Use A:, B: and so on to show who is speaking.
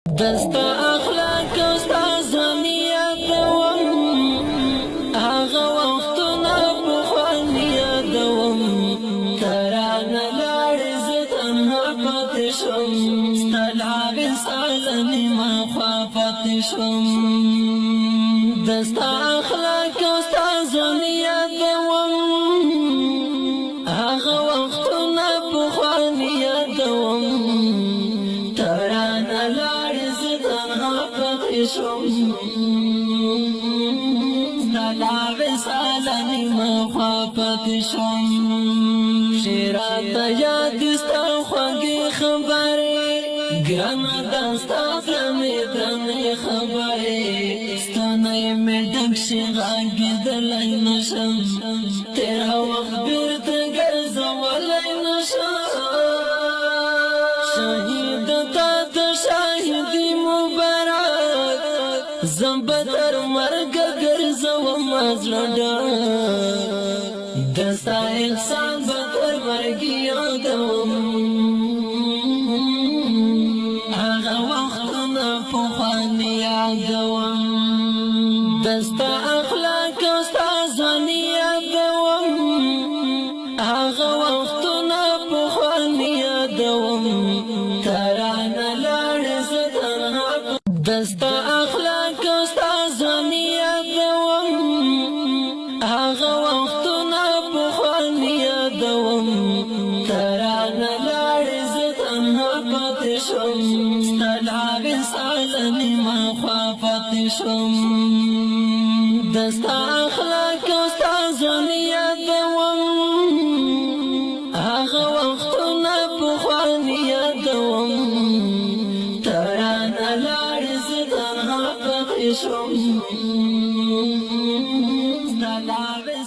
A: دستا اخلاق استا زنیت دوم هغه وختونه پخواني یادوم ترانه لاړې زه تنها پاتې شوم ستا لارې سالمې ما خوا پاتې شوم دستا اخلاق استا زنیت دوم هغه وختونه پخواني یادوم ترانه لاړې زه تنها پاتې شوم ستا لارې سالمې ما خوا پاتې شوم راته یاد ستا خوږې خبرې ګرانه دا ستا درنې درنې خبرې ستا نه یې مې ډک شي غږېدلی نشم تېره وخت بېرته ګرځولی نشم شهید تا د شاهدي مبارک زه به تر مرګه ګرځوم زړه ډک دستا احسان به تر مرګي یادوم هغه وختونه پخواني یادوم دستا اخلاق ستا ځواني یادوم هغه وختونه پخواني یادوم ترانه لاړې زه تنها دستا اخلاق ستا ځواني یادوم هغه وختونه پخواني یادوم ترانه لاړې زه تنها پاتې شوم ستا لارې سالمې ما خوا پاتې شوم دستا اخلاق ستا ځواني یادوم هغه وختونه پخواني یادوم ترانه لاړې زه تنها پاتې شوم ستا لارې